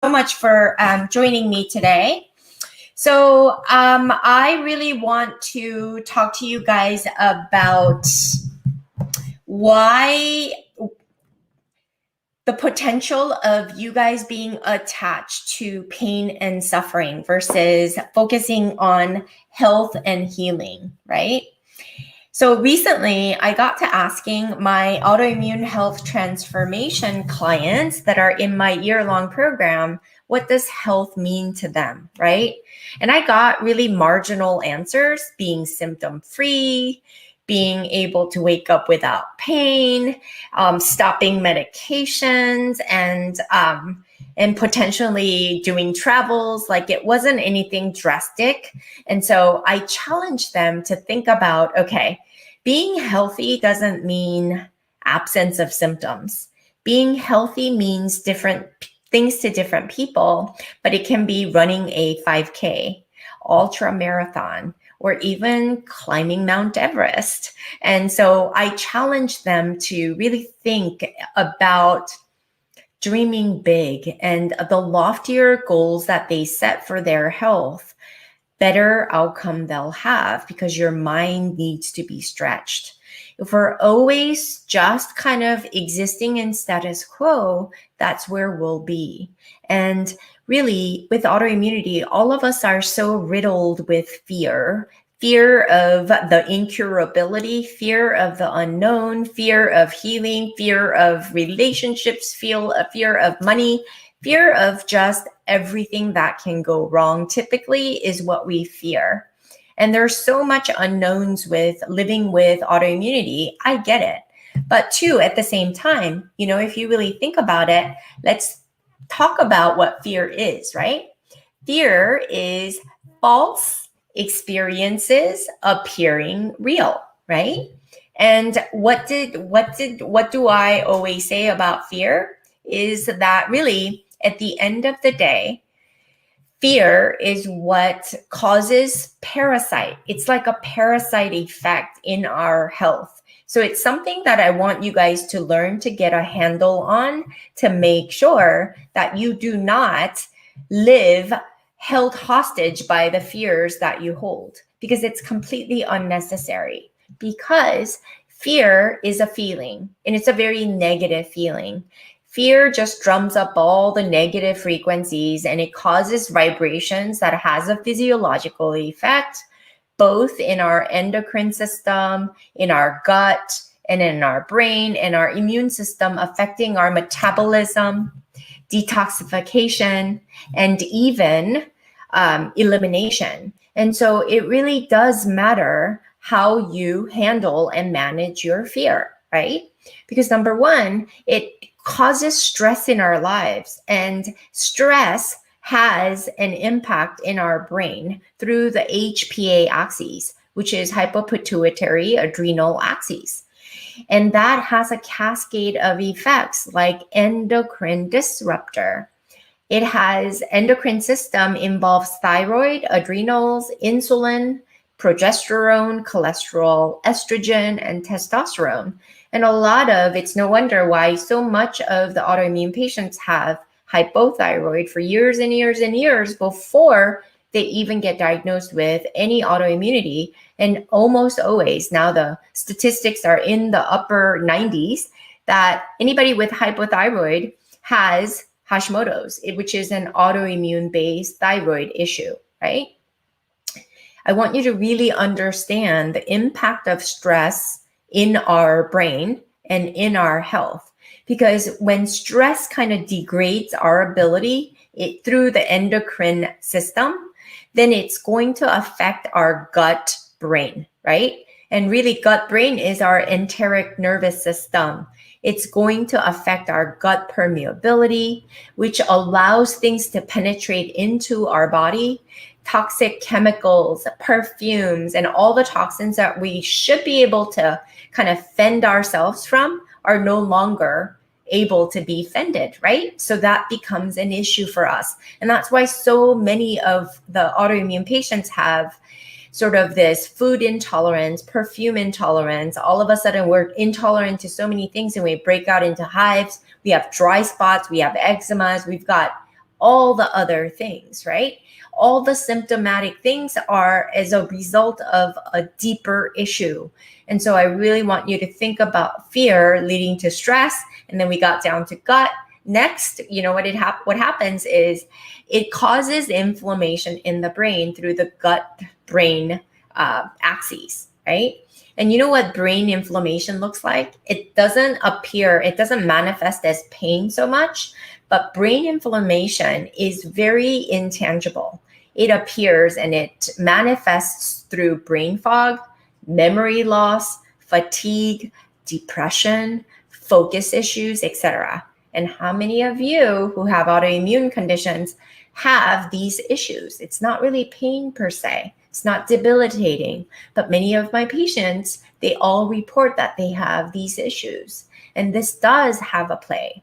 So much for joining me today. So I really want to talk to you guys about why the potential of you guys being attached to pain and suffering versus focusing on health and healing, right? So recently, I got to asking my autoimmune health transformation clients that are in my year-long program, what does health mean to them, right? And I got really marginal answers, being symptom-free, being able to wake up without pain, stopping medications, and potentially doing travels. Like, it wasn't anything drastic. And so I challenged them to think about, okay, being healthy doesn't mean absence of symptoms. Being healthy means different things to different people, but it can be running a 5K, ultra marathon, or even climbing Mount Everest. And so I challenged them to really think about dreaming big and the loftier goals that they set for their health, better outcome they'll have, because your mind needs to be stretched. If we're always just kind of existing in status quo, that's where we'll be. And really, with autoimmunity, all of us are so riddled with fear of the incurability, fear of the unknown, fear of healing, fear of relationships, fear of money, fear of just everything that can go wrong typically is what we fear. And there's so much unknowns with living with autoimmunity. I get it. But too, at the same time, if you really think about it, let's talk about what fear is, right? Fear is false experiences appearing real, right? And what do I always say about fear is that really, at the end of the day, fear is what causes parasite. It's like a parasite effect in our health. So it's something that I want you guys to learn to get a handle on, to make sure that you do not live held hostage by the fears that you hold, because it's completely unnecessary. Because fear is a feeling, and it's a very negative feeling. Fear just drums up all the negative frequencies, and it causes vibrations that has a physiological effect, both in our endocrine system, in our gut, and in our brain and our immune system, affecting our metabolism, detoxification, and even elimination. And so it really does matter how you handle and manage your fear, right? Because number one, it causes stress in our lives, and stress has an impact in our brain through the HPA axis, which is hypopituitary adrenal axis. And that has a cascade of effects like endocrine disruptor. It has endocrine system involves thyroid, adrenals, insulin, progesterone, cholesterol, estrogen, and testosterone. And it's no wonder why so much of the autoimmune patients have hypothyroid for years and years and years before they even get diagnosed with any autoimmunity. And almost always, now the statistics are in the upper 90s, that anybody with hypothyroid has Hashimoto's, which is an autoimmune-based thyroid issue, right? I want you to really understand the impact of stress in our brain and in our health. Because when stress kind of degrades our ability through the endocrine system, then it's going to affect our gut brain, right? And really, gut brain is our enteric nervous system. It's going to affect our gut permeability, which allows things to penetrate into our body. Toxic chemicals, perfumes, and all the toxins that we should be able to kind of fend ourselves from are no longer able to be fended, right? So that becomes an issue for us. And that's why so many of the autoimmune patients have sort of this food intolerance, perfume intolerance. All of a sudden, we're intolerant to so many things, and we break out into hives. We have dry spots, we have eczemas, we've got all the other things, right? All the symptomatic things are as a result of a deeper issue. And so I really want you to think about fear leading to stress. And then we got down to gut. Next, what happens is it causes inflammation in the brain through the gut-brain axes, right? And you know what brain inflammation looks like? It doesn't manifest as pain so much, but brain inflammation is very intangible. It appears and it manifests through brain fog, memory loss, fatigue, depression, focus issues, etc. And how many of you who have autoimmune conditions have these issues? It's not really pain per se. It's not debilitating, but many of my patients, they all report that they have these issues. And this does have a play.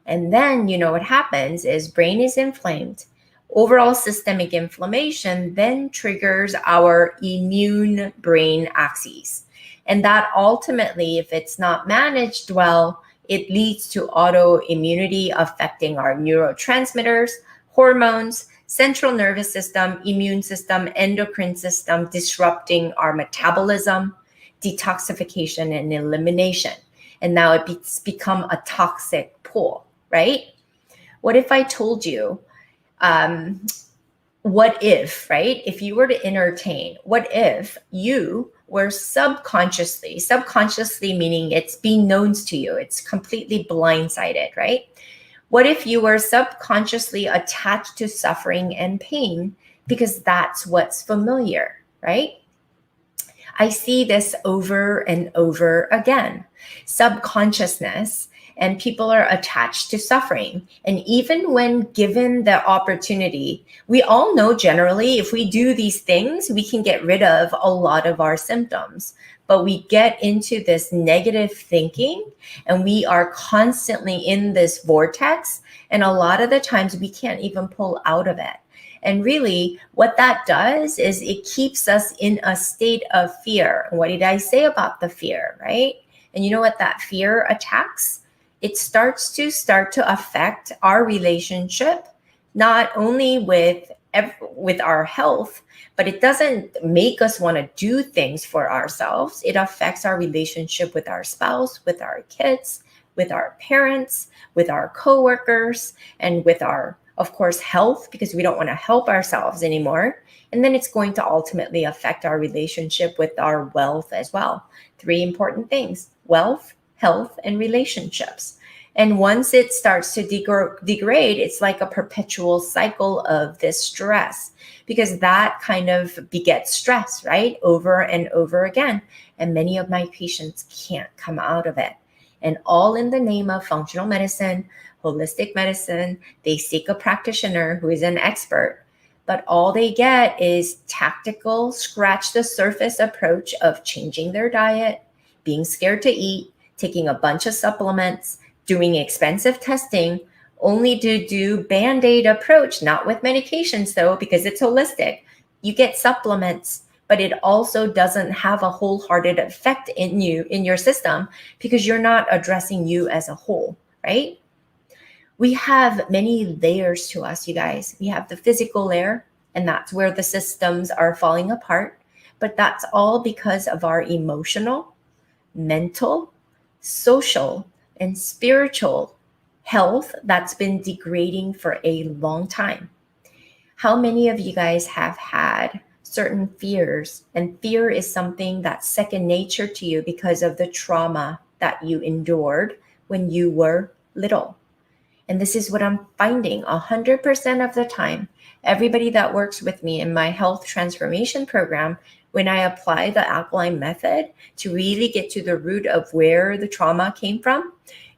And then, what happens is brain is inflamed. Overall systemic inflammation then triggers our immune brain axes. And that ultimately, if it's not managed well, it leads to autoimmunity affecting our neurotransmitters, hormones, central nervous system, immune system, endocrine system, disrupting our metabolism, detoxification, and elimination. And now it's become a toxic pool, right? What if I told you, what if, right? If you were to entertain, what if you were subconsciously meaning it's beknownst to you, it's completely blindsided, right? What if you were subconsciously attached to suffering and pain because that's what's familiar, right? I see this over and over again. Subconsciousness, and people are attached to suffering. And even when given the opportunity, we all know generally if we do these things, we can get rid of a lot of our symptoms. But we get into this negative thinking and we are constantly in this vortex. And a lot of the times we can't even pull out of it. And really what that does is it keeps us in a state of fear. And what did I say about the fear, right? And you know what that fear attacks? It starts to affect our relationship, not only with our health, but it doesn't make us want to do things for ourselves. It affects our relationship with our spouse, with our kids, with our parents, with our coworkers, and with our, of course, health, because we don't want to help ourselves anymore. And then it's going to ultimately affect our relationship with our wealth as well. 3 important things: wealth, health, and relationships. And once it starts to degrade, it's like a perpetual cycle of this stress, because that kind of begets stress, right? Over and over again. And many of my patients can't come out of it. And all in the name of functional medicine, holistic medicine. They seek a practitioner who is an expert, but all they get is tactical, scratch the surface approach of changing their diet, being scared to eat, taking a bunch of supplements, doing expensive testing, only to do Band-Aid approach, not with medications though, because it's holistic. You get supplements, but it also doesn't have a wholehearted effect in your system, because you're not addressing you as a whole, right? We have many layers to us, you guys. We have the physical layer, and that's where the systems are falling apart. But that's all because of our emotional, mental, social, and spiritual health that's been degrading for a long time. How many of you guys have had certain fears? And fear is something that's second nature to you because of the trauma that you endured when you were little. And this is what I'm finding 100% of the time. Everybody that works with me in my health transformation program, when I apply the alkaline method to really get to the root of where the trauma came from,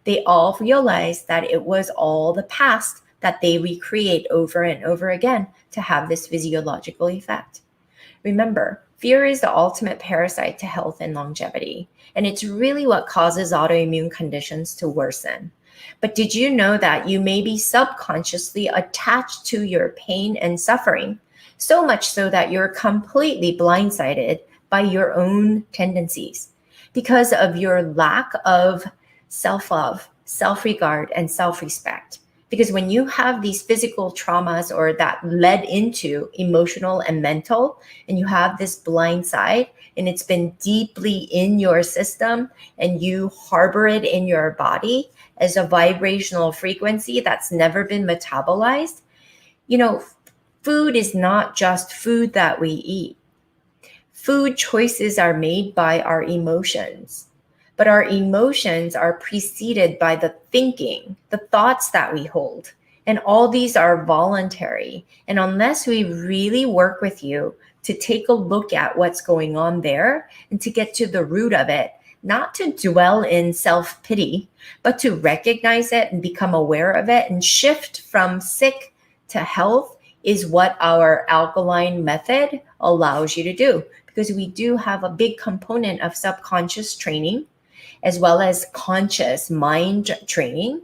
they all realize that it was all the past that they recreate over and over again to have this physiological effect. Remember, fear is the ultimate parasite to health and longevity, and it's really what causes autoimmune conditions to worsen. But did you know that you may be subconsciously attached to your pain and suffering, so much so that you're completely blindsided by your own tendencies because of your lack of self-love, self-regard, and self-respect? Because when you have these physical traumas or that led into emotional and mental, and you have this blind side and it's been deeply in your system and you harbor it in your body as a vibrational frequency that's never been metabolized, food is not just food that we eat. Food choices are made by our emotions, but our emotions are preceded by the thinking, the thoughts that we hold. And all these are voluntary. And unless we really work with you to take a look at what's going on there and to get to the root of it, not to dwell in self-pity, but to recognize it and become aware of it and shift from sick to health, is what our alkaline method allows you to do. Because we do have a big component of subconscious training as well as conscious mind training,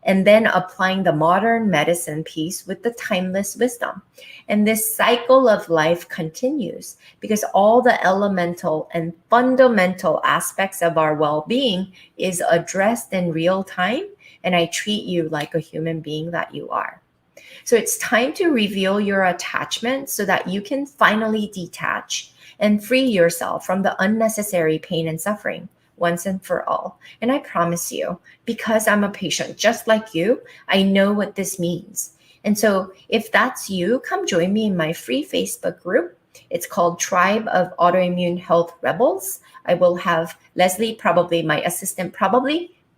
and then applying the modern medicine piece with the timeless wisdom. And this cycle of life continues because all the elemental and fundamental aspects of our well-being is addressed in real time, and I treat you like a human being that you are. So it's time to reveal your attachment so that you can finally detach and free yourself from the unnecessary pain and suffering once and for all. And I promise you, because I'm a patient just like you, I know what this means. And so if that's you, come join me in my free Facebook group. It's called Tribe of Autoimmune Health Rebels. I will have Leslie, probably my assistant,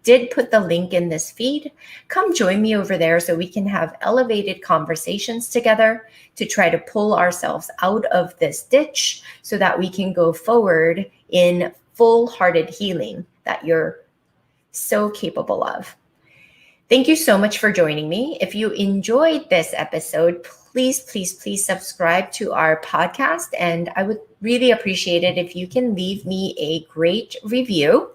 did put the link in this feed. Come join me over there so we can have elevated conversations together to try to pull ourselves out of this ditch so that we can go forward in full-hearted healing that you're so capable of. Thank you so much for joining me. If you enjoyed this episode, please subscribe to our podcast. And I would really appreciate it if you can leave me a great review,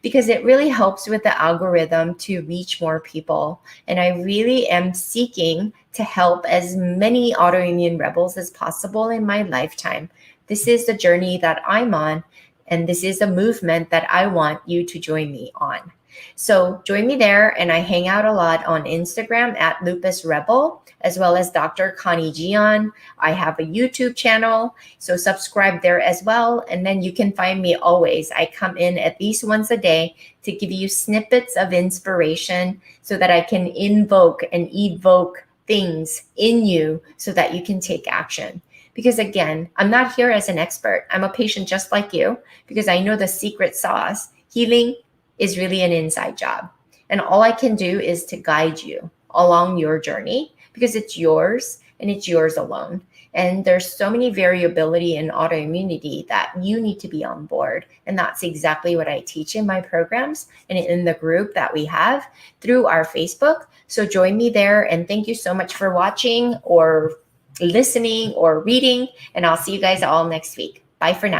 because it really helps with the algorithm to reach more people. And I really am seeking to help as many autoimmune rebels as possible in my lifetime. This is the journey that I'm on, and this is a movement that I want you to join me on. So join me there, and I hang out a lot on Instagram at Lupus Rebel, as well as Dr. Connie Gian. I have a YouTube channel, so subscribe there as well. And then you can find me always. I come in at least once a day to give you snippets of inspiration so that I can invoke and evoke things in you so that you can take action. Because again, I'm not here as an expert. I'm a patient just like you, because I know the secret sauce. Healing is really an inside job. And all I can do is to guide you along your journey, because it's yours and it's yours alone. And there's so many variability in autoimmunity that you need to be on board. And that's exactly what I teach in my programs and in the group that we have through our Facebook. So join me there. And thank you so much for watching or listening or reading. And I'll see you guys all next week. Bye for now.